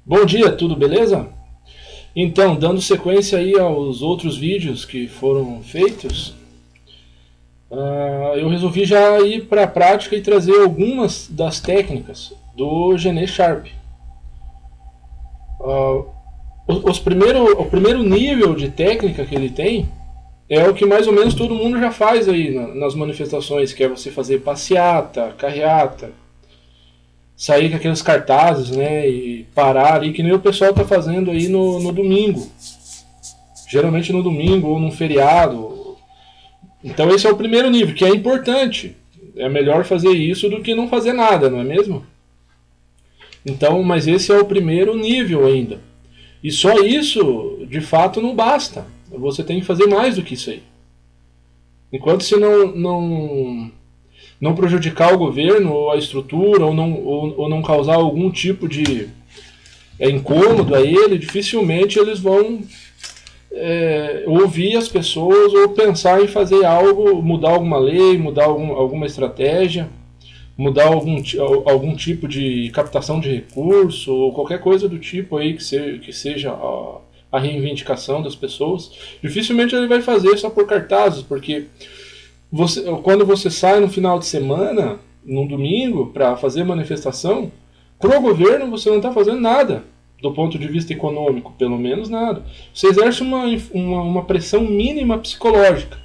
Bom dia, tudo beleza? Então, dando sequência aí aos outros vídeos que foram feitos, eu resolvi já ir para a prática e trazer algumas das técnicas do Gené Sharp. Ah, o primeiro nível de técnica que ele tem é o que mais ou menos todo mundo já faz aí nas manifestações, que é você fazer passeata, carreata, sair com aqueles cartazes, né, e parar ali, que nem o pessoal tá fazendo aí no domingo. Geralmente no domingo ou num feriado. Então esse é o primeiro nível, que é importante. É melhor fazer isso do que não fazer nada, não é mesmo? Então, mas esse é o primeiro nível ainda. E só isso, de fato, não basta. Você tem que fazer mais do que isso aí. Enquanto você não prejudicar o governo ou a estrutura ou não causar algum tipo de incômodo a ele, dificilmente eles vão ouvir as pessoas ou pensar em fazer algo, mudar alguma lei, mudar alguma estratégia, mudar algum tipo de captação de recurso ou qualquer coisa do tipo aí que seja a reivindicação das pessoas. Dificilmente ele vai fazer só por cartazes, porque quando você sai no final de semana, num domingo, para fazer manifestação, pro governo você não está fazendo nada do ponto de vista econômico, pelo menos nada. Você exerce uma pressão mínima psicológica.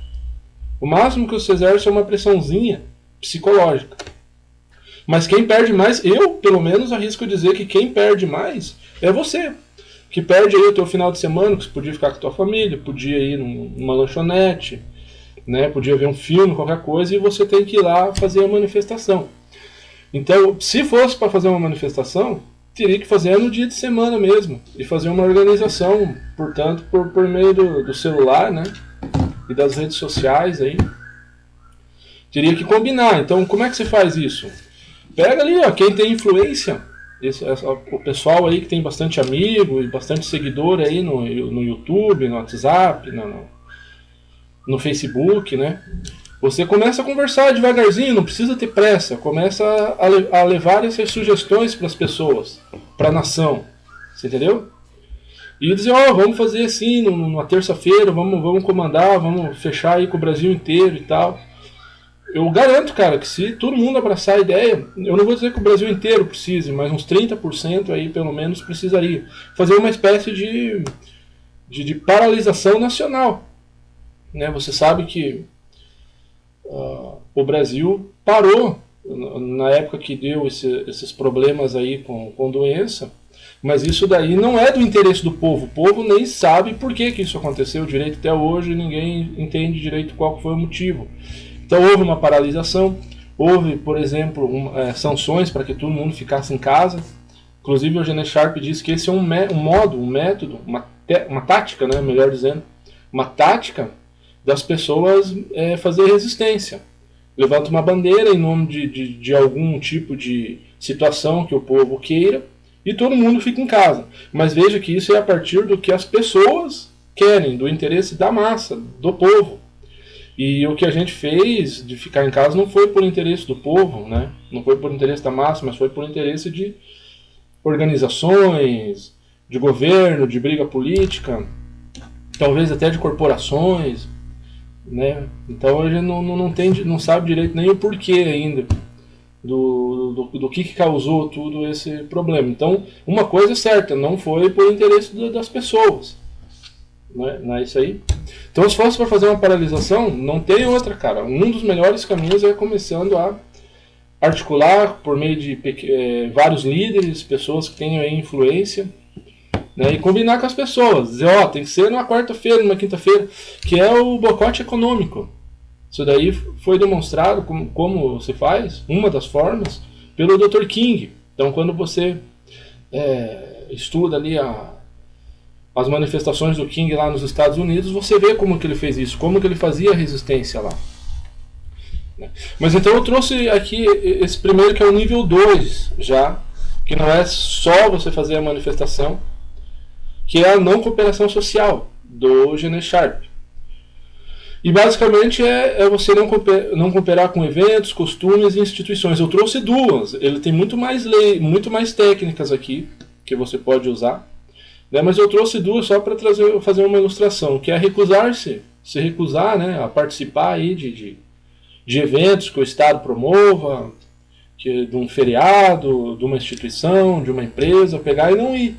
O máximo que você exerce é uma pressãozinha psicológica. Mas quem perde mais, eu pelo menos arrisco dizer que quem perde mais é você. Que perde aí o teu final de semana, que você podia ficar com a tua família, podia ir numa lanchonete, né, podia ver um filme, qualquer coisa, e você tem que ir lá fazer a manifestação. Então, se fosse para fazer uma manifestação, teria que fazer no dia de semana mesmo. E fazer uma organização, portanto, por meio do celular, né? E das redes sociais aí. Teria que combinar. Então, como é que você faz isso? Pega ali, ó, quem tem influência. O pessoal aí que tem bastante amigo e bastante seguidor aí no YouTube, no WhatsApp, no Facebook, né? Você começa a conversar devagarzinho, não precisa ter pressa. Começa a levar essas sugestões para as pessoas, para a nação. Você entendeu? E dizer, ó, vamos fazer assim, numa terça-feira, vamos comandar, vamos fechar aí com o Brasil inteiro e tal. Eu garanto, cara, que se todo mundo abraçar a ideia, eu não vou dizer que o Brasil inteiro precise, mas uns 30% aí pelo menos precisaria. Fazer uma espécie de paralisação nacional. Né? Você sabe que o Brasil parou na época que deu esses problemas aí com doença, mas isso daí não é do interesse do povo. O povo nem sabe por que isso aconteceu direito até hoje, ninguém entende direito qual foi o motivo. Então houve uma paralisação, houve, por exemplo, sanções para que todo mundo ficasse em casa. Inclusive o Gené Sharp disse que esse é um modo, um método, uma tática, né, melhor dizendo, uma tática das pessoas fazer resistência. Levanta uma bandeira em nome de algum tipo de situação que o povo queira e todo mundo fica em casa. Mas veja que isso é a partir do que as pessoas querem, do interesse da massa, do povo. E o que a gente fez de ficar em casa não foi por interesse do povo, né? Não foi por interesse da massa, mas foi por interesse de organizações, de governo, de briga política, talvez até de corporações, né? Então a gente não sabe direito nem o porquê ainda do que causou tudo esse problema. Então, uma coisa é certa, não foi por interesse das pessoas. Não é isso aí? Então, se fosse para fazer uma paralisação, não tem outra, cara. Um dos melhores caminhos é começando a articular por meio de vários líderes, pessoas que tenham aí influência, né, e combinar com as pessoas. Dizer, ó, tem que ser numa quarta-feira, numa quinta-feira, que é o boicote econômico. Isso daí foi demonstrado como se faz, uma das formas, pelo Dr. King. Então, quando você estuda ali as manifestações do King lá nos Estados Unidos, você vê como que ele fez isso, como que ele fazia a resistência lá. Mas então eu trouxe aqui esse primeiro que é o nível 2 já, que não é só você fazer a manifestação, que é a não cooperação social do Gené Sharp. E basicamente é você não cooperar com eventos, costumes e instituições. Eu trouxe duas. Ele tem muito mais técnicas aqui. que você pode usar. Né? Mas eu trouxe duas só para fazer uma ilustração, que é recusar-se, se recusar, né, a participar aí de eventos que o Estado promova, de um feriado, de uma instituição, de uma empresa, pegar e não ir.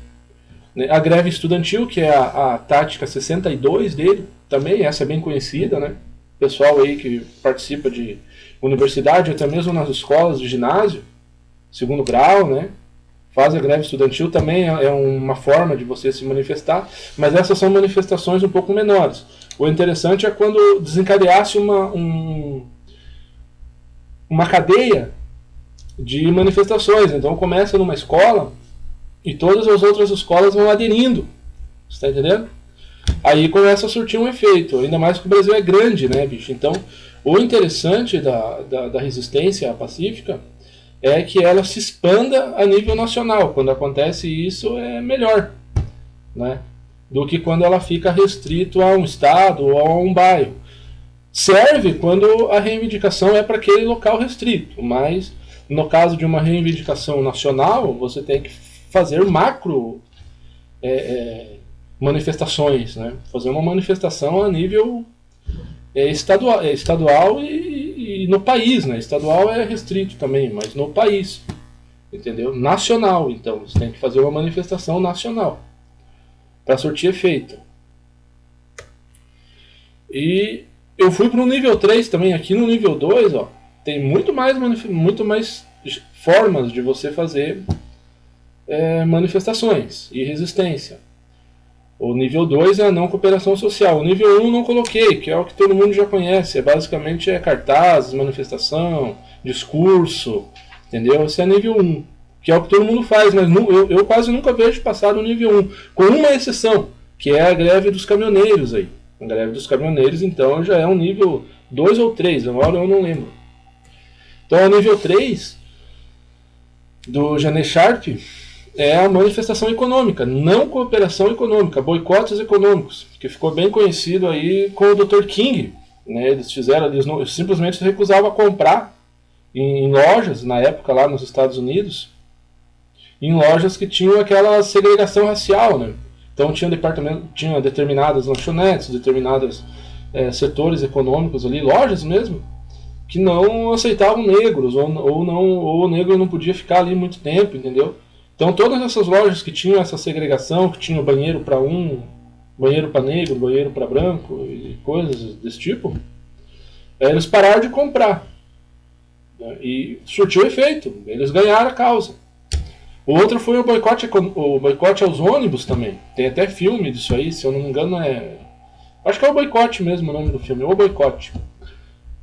Né? A greve estudantil, que é a tática 62 dele, também, essa é bem conhecida, né? Pessoal aí que participa de universidade, até mesmo nas escolas de ginásio, segundo grau, né? Faz a greve estudantil, também é uma forma de você se manifestar, mas essas são manifestações um pouco menores. O interessante é quando desencadeasse uma cadeia de manifestações. Então começa numa escola e todas as outras escolas vão aderindo. Você está entendendo? Aí começa a surtir um efeito, ainda mais que o Brasil é grande, né, bicho? Então, o interessante da resistência pacífica é que ela se expanda a nível nacional. Quando acontece isso, é melhor, né, do que quando ela fica restrito a um estado ou a um bairro. Serve quando a reivindicação é para aquele local restrito, mas no caso de uma reivindicação nacional, você tem que fazer macro manifestações, né? Fazer uma manifestação a nível estadual e no país, né? Estadual é restrito também, mas no país, entendeu? Nacional, então, você tem que fazer uma manifestação nacional para surtir efeito. E eu fui para o nível 3 também. Aqui no nível 2, ó, tem muito mais formas de você fazer manifestações e resistência. O nível 2 é a não cooperação social. O nível 1 não coloquei, que é o que todo mundo já conhece. Basicamente cartazes, manifestação, discurso, entendeu? Esse é nível 1, que é o que todo mundo faz, mas eu quase nunca vejo passar do nível 1, com uma exceção, que é a greve dos caminhoneiros aí. A greve dos caminhoneiros, então, já é um nível 2 ou 3, agora eu não lembro. Então, o nível 3 do Janet Sharp é a manifestação econômica, não cooperação econômica, boicotes econômicos, que ficou bem conhecido aí com o Dr. King. Né? Eles simplesmente se recusavam a comprar em lojas, na época lá nos Estados Unidos, em lojas que tinham aquela segregação racial, né? Então tinha determinadas lanchonetes, determinados setores econômicos ali, lojas mesmo, que não aceitavam negros, ou o negro não podia ficar ali muito tempo, entendeu? Então todas essas lojas que tinham essa segregação, que tinham banheiro para banheiro para negro, banheiro para branco e coisas desse tipo, eles pararam de comprar. Né? E surtiu efeito, eles ganharam a causa. O outro foi o boicote aos ônibus também. Tem até filme disso aí, se eu não me engano acho que é o Boicote mesmo o nome do filme, o Boicote.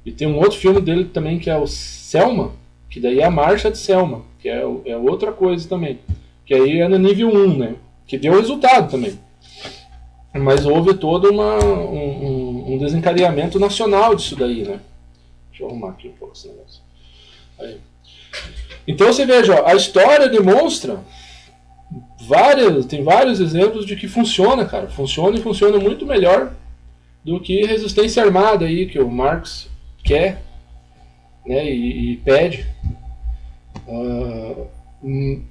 E tem um outro filme dele também que é o Selma, que daí é a Marcha de Selma, que é outra coisa também. Que aí é no nível 1, né? Que deu resultado também. Mas houve todo um desencadeamento nacional disso daí, né? Deixa eu arrumar aqui um pouco esse negócio. Aí. Então você veja, ó, a história demonstra tem vários exemplos de que funciona, cara. Funciona e funciona muito melhor do que resistência armada aí, que o Marx quer, né, e pede.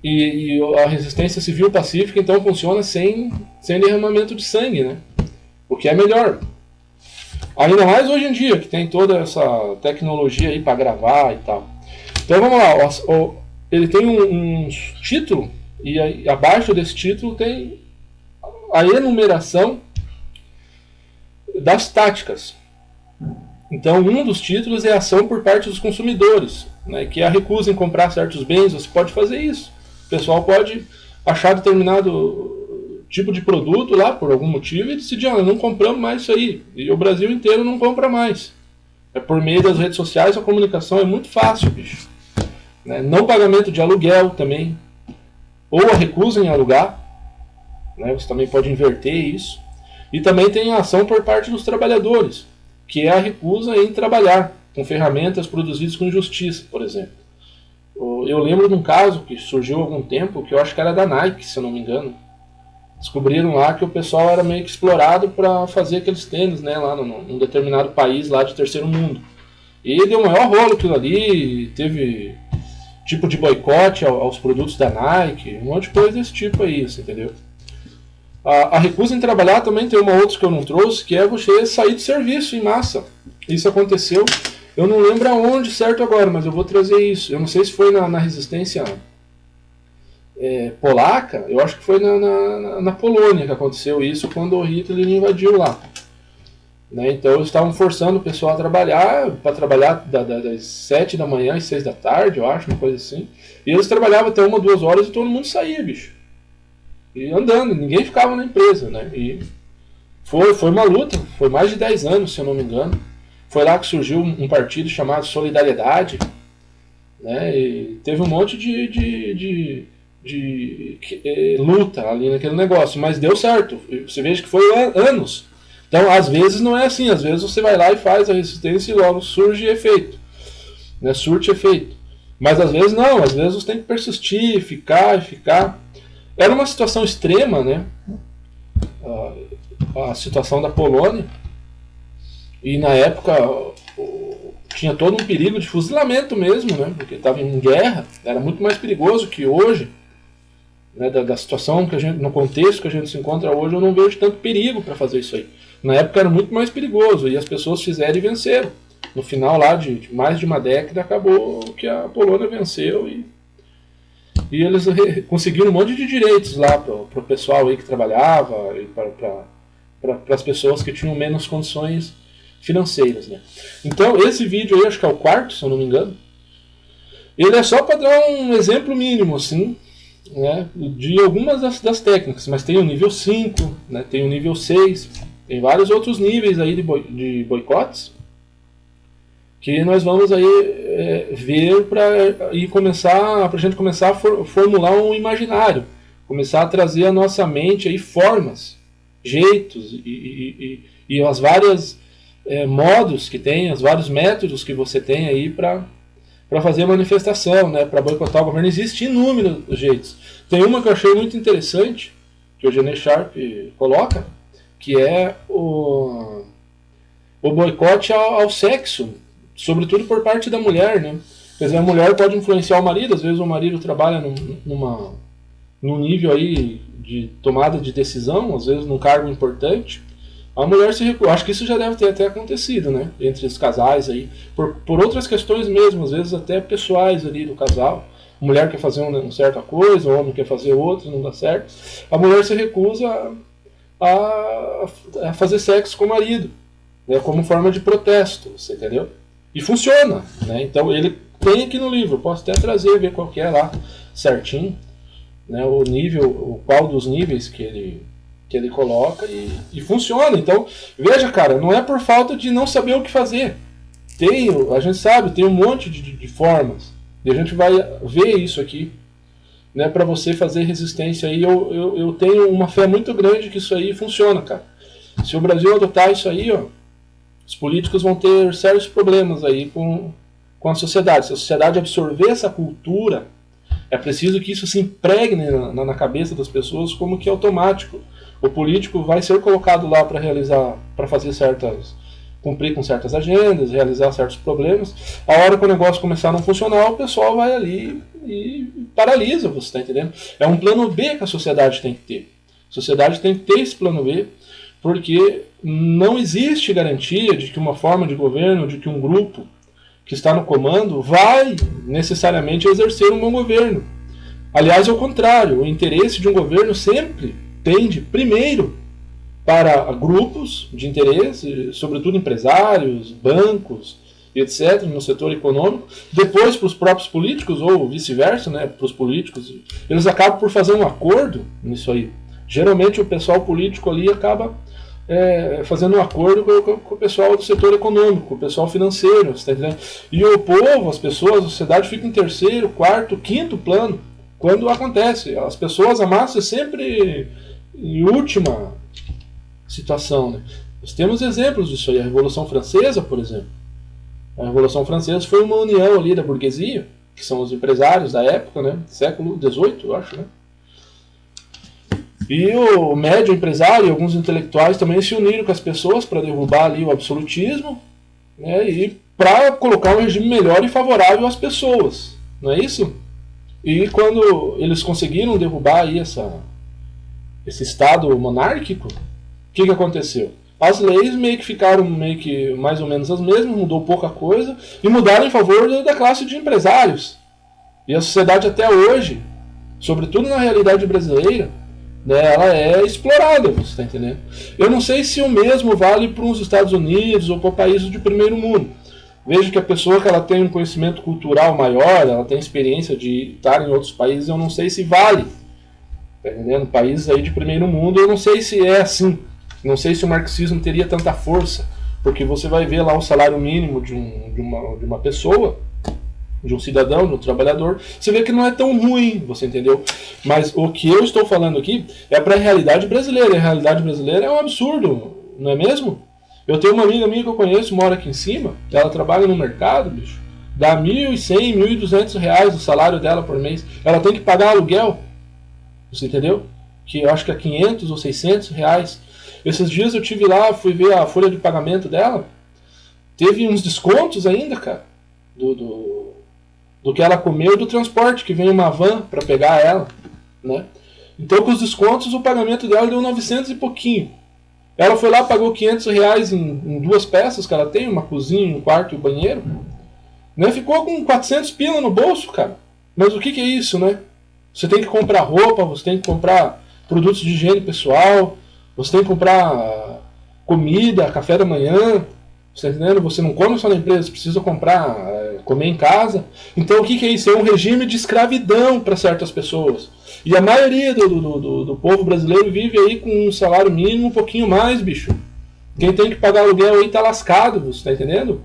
E a resistência civil pacífica então funciona sem derramamento de sangue, né? O que é melhor. Ainda mais hoje em dia, que tem toda essa tecnologia aí para gravar e tal. Então vamos lá, ele tem um título, e aí, abaixo desse título tem a enumeração das táticas. Então um dos títulos é ação por parte dos consumidores, né, que é a recusa em comprar certos bens. Você pode fazer isso. O pessoal pode achar determinado tipo de produto lá por algum motivo e decidir, não compramos mais isso aí. E o Brasil inteiro não compra mais. É por meio das redes sociais, a comunicação é muito fácil, bicho. Né? Não pagamento de aluguel também, ou a recusa em alugar, né? Você também pode inverter isso. E também tem a ação por parte dos trabalhadores, que é a recusa em trabalhar com ferramentas produzidas com injustiça, por exemplo. Eu lembro de um caso que surgiu há algum tempo, que eu acho que era da Nike, se eu não me engano. Descobriram lá que o pessoal era meio que explorado para fazer aqueles tênis, né, lá num determinado país lá de terceiro mundo. E deu o maior rolo aquilo ali, teve tipo de boicote aos produtos da Nike, um monte de coisa desse tipo aí, você entendeu? A recusa em trabalhar também tem uma outra que eu não trouxe, que é você sair de serviço em massa. Isso aconteceu, eu não lembro aonde certo agora, mas eu vou trazer isso. Eu não sei se foi na resistência polaca, eu acho que foi na Polônia que aconteceu isso, quando o Hitler invadiu lá. Né? Então eles estavam forçando o pessoal a trabalhar, para trabalhar das 7 da manhã às 6 da tarde, eu acho, uma coisa assim. E eles trabalhavam até 1, 2 horas e todo mundo saía, bicho. E andando, ninguém ficava na empresa, né? E foi uma luta, foi mais de 10 anos, se eu não me engano. Foi lá que surgiu um partido chamado Solidariedade, né? E teve um monte de luta ali naquele negócio, mas deu certo. Você veja que foi anos. Então, às vezes não é assim, às vezes você vai lá e faz a resistência e logo surge efeito, né? Surte efeito. Mas às vezes não, às vezes você tem que persistir, ficar e ficar. Era uma situação extrema, né? A situação da Polônia. E na época tinha todo um perigo de fuzilamento mesmo, né? Porque estava em guerra, era muito mais perigoso que hoje. Né? Da situação que a gente, no contexto que a gente se encontra hoje, eu não vejo tanto perigo para fazer isso aí. Na época era muito mais perigoso e as pessoas fizeram e venceram. No final lá de mais de uma década acabou que a Polônia venceu e eles conseguiram um monte de direitos lá para o pessoal aí que trabalhava e para as pessoas que tinham menos condições financeiras, né? Então esse vídeo aí, acho que é o quarto, se eu não me engano, ele é só para dar um exemplo mínimo, assim, né, de algumas das técnicas, mas tem o nível 5, né, tem o nível 6, tem vários outros níveis aí de boicotes que nós vamos aí ver para a gente começar a formular um imaginário, começar a trazer à nossa mente aí formas, jeitos e as várias modos que tem, os vários métodos que você tem aí para fazer manifestação, né, para boicotar o governo. Existem inúmeros jeitos. Tem uma que eu achei muito interessante, que o Gene Sharp coloca, que é o boicote ao sexo, sobretudo por parte da mulher, né? Quer dizer, a mulher pode influenciar o marido, às vezes o marido trabalha num nível aí de tomada de decisão, às vezes num cargo importante, a mulher se recusa. Acho que isso já deve ter até acontecido, né? Entre os casais aí, por outras questões mesmo, às vezes até pessoais ali do casal. A mulher quer fazer uma certa coisa, o homem quer fazer outra, não dá certo. A mulher se recusa a fazer sexo com o marido, né? Como forma de protesto, você entendeu? E funciona, né? Então ele tem aqui no livro, posso até trazer, ver qual que é lá certinho, né? O nível, qual dos níveis que ele coloca e funciona. Então, veja, cara, não é por falta de não saber o que fazer. A gente sabe, tem um monte de formas. E a gente vai ver isso aqui, né, para você fazer resistência aí. Eu tenho uma fé muito grande que isso aí funciona, cara. Se o Brasil adotar isso aí, ó, os políticos vão ter sérios problemas aí com a sociedade. Se a sociedade absorver essa cultura, é preciso que isso se impregne na cabeça das pessoas como que é automático. O político vai ser colocado lá para realizar, para fazer cumprir com certas agendas, realizar certos problemas. A hora que o negócio começar a não funcionar, o pessoal vai ali e paralisa, você está entendendo? É um plano B que a sociedade tem que ter. A sociedade tem que ter esse plano B, porque não existe garantia de que uma forma de governo, de que um grupo que está no comando vai necessariamente exercer um bom governo. Aliás, ao contrário, o interesse de um governo sempre tende, primeiro, para grupos de interesse, sobretudo empresários, bancos, etc., no setor econômico, depois para os próprios políticos, ou vice-versa, né, para os políticos. Eles acabam por fazer um acordo nisso aí. Geralmente o pessoal político ali acaba fazendo um acordo com o pessoal do setor econômico, com o pessoal financeiro, tá entendendo? E o povo, as pessoas, a sociedade fica em terceiro, quarto, quinto plano quando acontece. As pessoas, a massa é sempre em última situação, né? Nós temos exemplos disso aí. A Revolução Francesa, por exemplo. A Revolução Francesa foi uma união ali da burguesia, que são os empresários da época, né? Século XVIII, eu acho, né? E o médio empresário e alguns intelectuais também se uniram com as pessoas para derrubar ali o absolutismo, né, e para colocar um regime melhor e favorável às pessoas, não é isso? E quando eles conseguiram derrubar aí esse Estado monárquico, o que aconteceu? As leis meio que ficaram mais ou menos as mesmas, mudou pouca coisa, e mudaram em favor da classe de empresários. E a sociedade até hoje, sobretudo na realidade brasileira, né, ela é explorada, você está entendendo? Eu não sei se o mesmo vale para os Estados Unidos ou para países de primeiro mundo. Vejo que a pessoa que ela tem um conhecimento cultural maior, ela tem experiência de estar em outros países, eu não sei se vale. Tá entendendo? Países aí de primeiro mundo, eu não sei se é assim. Não sei se o marxismo teria tanta força, porque você vai ver lá o salário mínimo de uma pessoa, de um cidadão, de um trabalhador, você vê que não é tão ruim, você entendeu? Mas o que eu estou falando aqui é para a realidade brasileira. E a realidade brasileira é um absurdo, não é mesmo? Eu tenho uma amiga minha que eu conheço, mora aqui em cima, ela trabalha no mercado, bicho, dá R$1.100, R$1.200 o salário dela por mês. Ela tem que pagar aluguel, você entendeu? Que eu acho que é R$500 ou R$600. Esses dias eu tive lá, fui ver a folha de pagamento dela, teve uns descontos ainda, cara, do que ela comeu e do transporte, que vem uma van para pegar ela, né? Então com os descontos o pagamento dela deu 900 e pouquinho. Ela foi lá, pagou R$500 em duas peças que ela tem, uma cozinha, um quarto e um banheiro, né? Ficou com 400 pila no bolso, cara. Mas o que é isso, né? Você tem que comprar roupa, você tem que comprar produtos de higiene pessoal, você tem que comprar comida, café da manhã, você tá entendendo? Você não come só na empresa, você precisa comprar, comer em casa. Então o que é isso? É um regime de escravidão para certas pessoas. E a maioria do povo brasileiro vive aí com um salário mínimo um pouquinho mais, bicho. Quem tem que pagar aluguel aí tá lascado, você tá entendendo?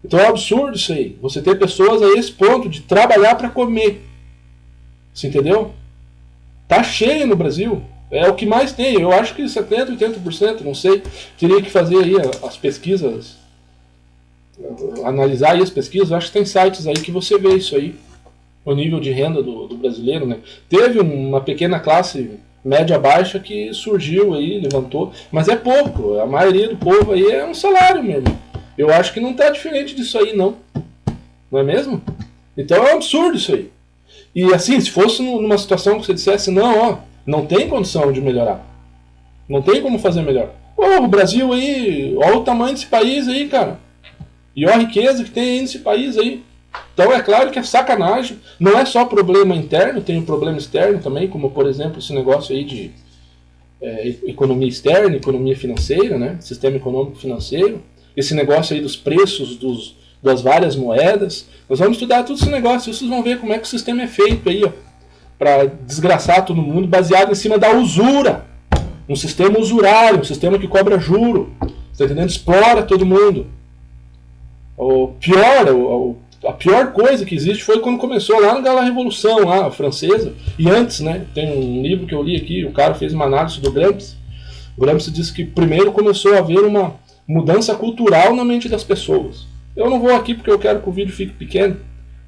Então é um absurdo isso aí. Você ter pessoas a esse ponto de trabalhar para comer. Você entendeu? Tá cheio no Brasil. É o que mais tem. Eu acho que 70%, 80%, não sei. Teria que fazer aí as pesquisas, analisar aí as pesquisas. Eu acho que tem sites aí que você vê isso aí. O nível de renda do brasileiro, né? Teve uma pequena classe média baixa que surgiu aí, levantou, mas é pouco. A maioria do povo aí é um salário mesmo. Eu acho que não está diferente disso aí, não. Não é mesmo? Então é um absurdo isso aí. E assim, se fosse numa situação que você dissesse, não, ó, não tem condição de melhorar. Não tem como fazer melhor. Pô, o Brasil aí, olha o tamanho desse país aí, cara. E olha a riqueza que tem aí nesse país aí. Então é claro que é sacanagem. Não é só problema interno, tem um problema externo também, como por exemplo esse negócio aí de economia externa, economia financeira, né? Sistema econômico financeiro. Esse negócio aí dos preços das várias moedas. Nós vamos estudar todo esse negócio. Vocês vão ver como é que o sistema é feito aí, ó, para desgraçar todo mundo, baseado em cima da usura. Um sistema usurário, um sistema que cobra juro. Você tá entendendo? Explora todo mundo. A pior coisa que existe foi quando começou lá na Revolução lá, a francesa, e antes, né? Tem um livro que eu li aqui, o cara fez uma análise do Gramsci. O Gramsci disse que primeiro começou a haver uma mudança cultural na mente das pessoas. Eu não vou aqui porque eu quero que o vídeo fique pequeno.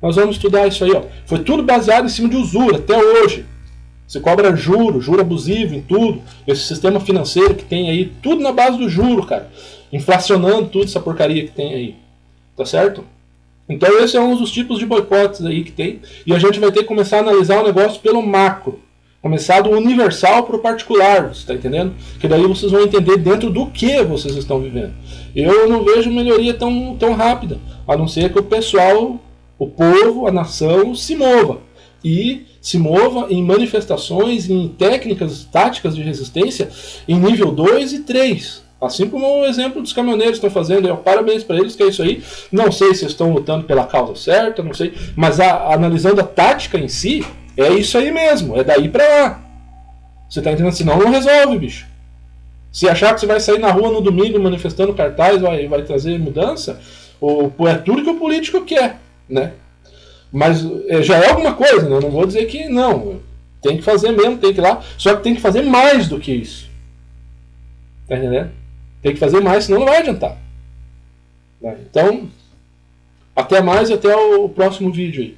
Nós vamos estudar isso aí, ó. Foi tudo baseado em cima de usura, até hoje. Você cobra juro abusivo em tudo. Esse sistema financeiro que tem aí, tudo na base do juro, cara. Inflacionando tudo essa porcaria que tem aí. Tá certo? Então esse é um dos tipos de boicotes aí que tem. E a gente vai ter que começar a analisar o negócio pelo macro. Começar do universal para o particular, você está entendendo? Que daí vocês vão entender dentro do que vocês estão vivendo. Eu não vejo melhoria tão rápida, a não ser que o pessoal, o povo, a nação se mova. E se mova em manifestações, em técnicas, táticas de resistência em nível 2 e 3. Assim como o exemplo dos caminhoneiros estão fazendo, parabéns para eles, que é isso aí. Não sei se estão lutando pela causa certa, não sei, mas analisando a tática em si, é isso aí mesmo, é daí pra lá. Você tá entendendo? Senão não resolve, bicho. Se achar que você vai sair na rua no domingo manifestando cartaz, vai trazer mudança, é tudo que o político quer, né? Mas já é alguma coisa, né? Eu não vou dizer que não. Tem que fazer mesmo, tem que ir lá. Só que tem que fazer mais do que isso. Tá entendendo? Tem que fazer mais, senão não vai adiantar. Então, até mais e até o próximo vídeo aí.